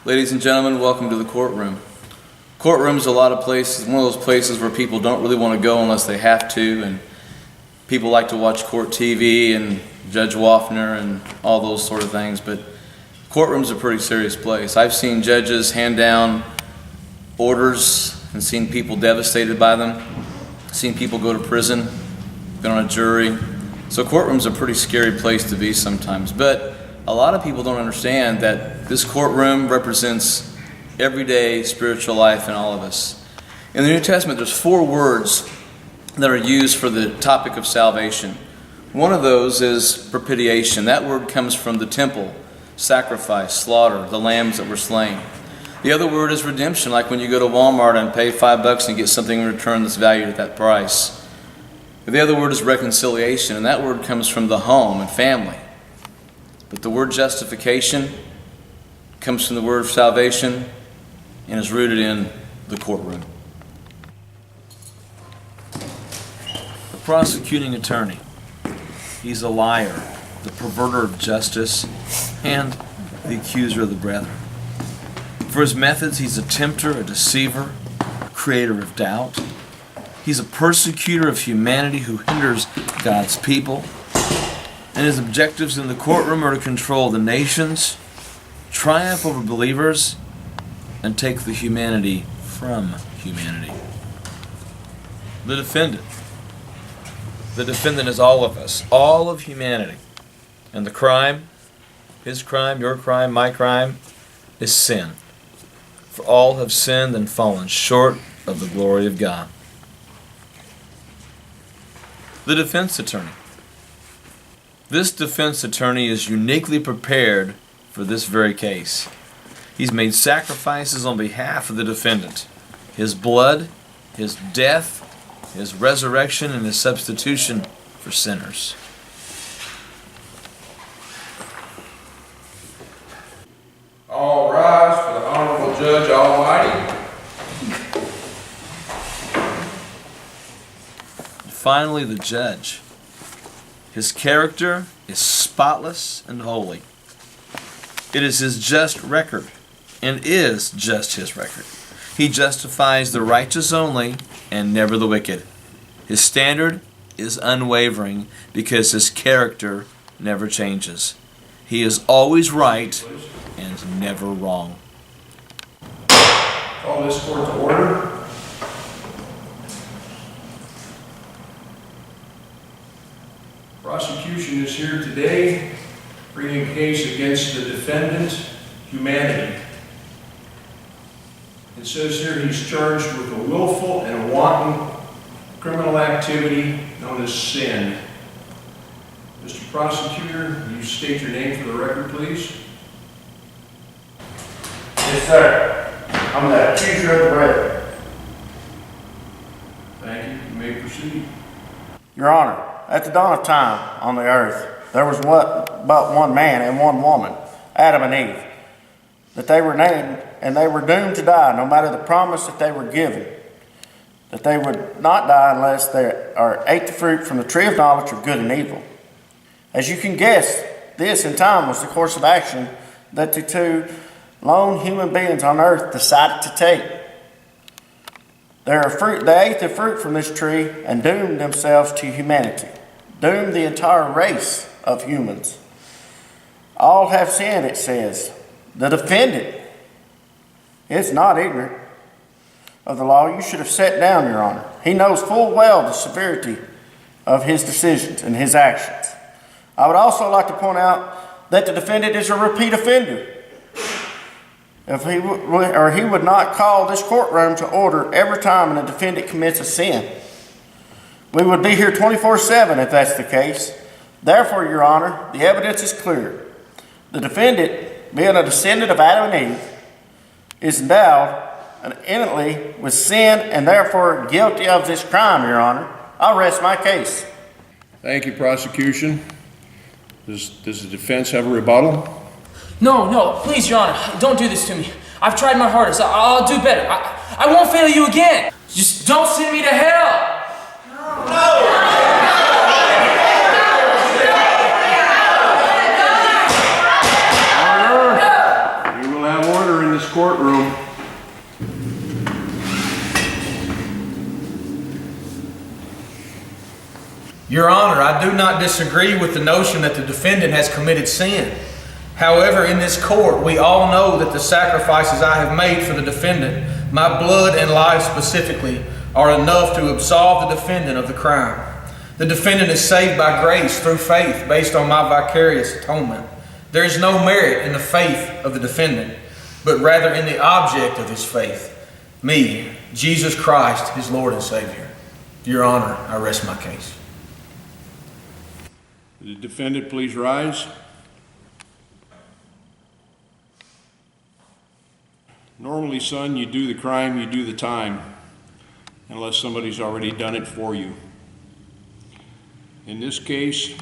Ladies and gentlemen, welcome to the courtroom. Courtroom's a lot of places, one of those places where people don't really want to go unless they have to, and people like to watch court TV and Judge Waffner and all those sort of things, but courtroom's a pretty serious place. I've seen judges hand down orders and seen people devastated by them, seen people go to prison, been on a jury. So courtroom's a pretty scary place to be sometimes, but a lot of people don't understand that this courtroom represents everyday spiritual life in all of us. In the New Testament, there's 4 words that are used for the topic of salvation. One of those is propitiation. That word comes from the temple, sacrifice, slaughter, the lambs that were slain. The other word is redemption, like when you go to Walmart and pay $5 and get something in return that's valued at that price. The other word is reconciliation, and that word comes from the home and family. But the word justification comes from the word salvation and is rooted in the courtroom. The prosecuting attorney. He's a liar, the perverter of justice, and the accuser of the brethren. For his methods, he's a tempter, a deceiver, a creator of doubt. He's a persecutor of humanity who hinders God's people. And his objectives in the courtroom are to control the nations, triumph over believers, and take the humanity from humanity. The defendant. The defendant is all of us, all of humanity. And the crime, his crime, your crime, my crime, is sin. For all have sinned and fallen short of the glory of God. The defense attorney. This defense attorney is uniquely prepared for this very case. He's made sacrifices on behalf of the defendant. His blood, his death, his resurrection, and his substitution for sinners. All rise for the Honorable Judge Almighty. And finally, the judge. His character is spotless and holy. It is his just record, and is just his record. He justifies the righteous only, and never the wicked. His standard is unwavering, because his character never changes. He is always right, and never wrong. Call this court to order. Prosecution is here today bringing a case against the defendant, humanity. It says here he's charged with a willful and a wanton criminal activity known as sin. Mr. Prosecutor, will you state your name for the record, please? Yes, sir. I'm the accuser of the brethren. Thank you. You may proceed. Your Honor, at the dawn of time on the earth, there was but one man and one woman, Adam and Eve, that they were named, and they were doomed to die, no matter the promise that they were given, that they would not die unless they ate the fruit from the tree of knowledge of good and evil. As you can guess, this in time was the course of action that the 2 lone human beings on earth decided to take. They ate the fruit from this tree and doomed themselves to humanity, doomed the entire race of humans. All have sinned, it says. The defendant is not ignorant of the law. You should have sat down, Your Honor. He knows full well the severity of his decisions and his actions. I would also like to point out that the defendant is a repeat offender. If he would not call this courtroom to order every time a defendant commits a sin. We would be here 24/7 if that's the case. Therefore, Your Honor, the evidence is clear. The defendant, being a descendant of Adam and Eve, is endowed innately with sin and therefore guilty of this crime, Your Honor. I'll rest my case. Thank you, prosecution. Does the defense have a rebuttal? No, please, Your Honor, don't do this to me. I've tried my hardest. I'll do better. I won't fail you again. Just don't send me to hell. No. You will have order in this courtroom. Your Honor, I do not disagree with the notion that the defendant has committed sin. However, in this court, we all know that the sacrifices I have made for the defendant, my blood and life specifically, are enough to absolve the defendant of the crime. The defendant is saved by grace through faith based on my vicarious atonement. There is no merit in the faith of the defendant, but rather in the object of his faith, me, Jesus Christ, his Lord and Savior. Your Honor, I rest my case. The defendant, please rise. Normally, son, you do the crime, you do the time, unless somebody's already done it for you. In this case,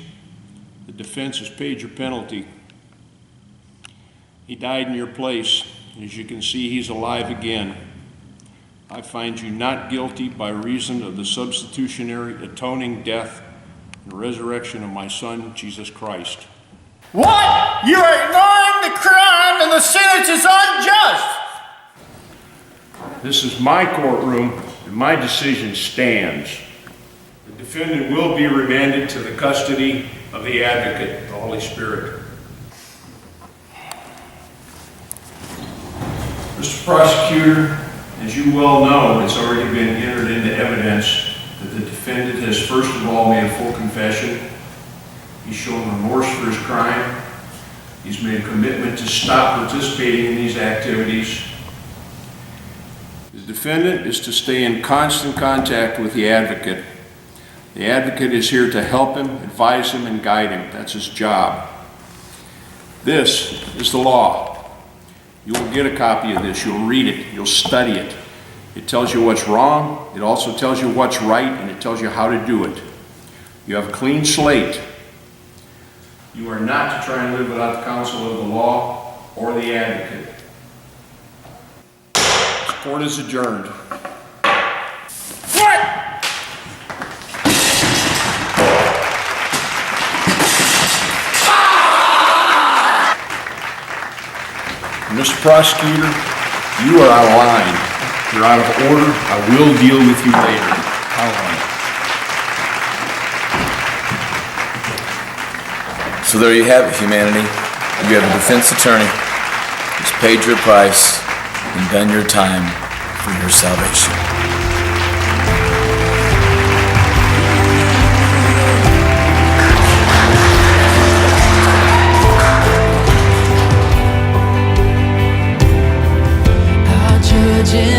the defense has paid your penalty. He died in your place. As you can see, he's alive again. I find you not guilty by reason of the substitutionary atoning death and resurrection of my Son, Jesus Christ. What? You are ignoring the crime and the sentence is unjust. This is my courtroom, and my decision stands. The defendant will be remanded to the custody of the advocate, the Holy Spirit. Mr. Prosecutor, as you well know, it's already been entered into evidence that the defendant has first of all made a full confession. He's shown remorse for his crime. He's made a commitment to stop participating in these activities. The defendant is to stay in constant contact with the advocate. The advocate is here to help him, advise him, and guide him. That's his job. This is the law. You will get a copy of this. You'll read it. You'll study it. It tells you what's wrong. It also tells you what's right, and it tells you how to do it. You have a clean slate. You are not to try and live without the counsel of the law or the advocate. The court is adjourned. What? Mr. Prosecutor, you are out of line. You're out of order. I will deal with you later. Out of line. So there you have it, humanity. You have a defense attorney who's paid your price and done your time for your salvation. Judging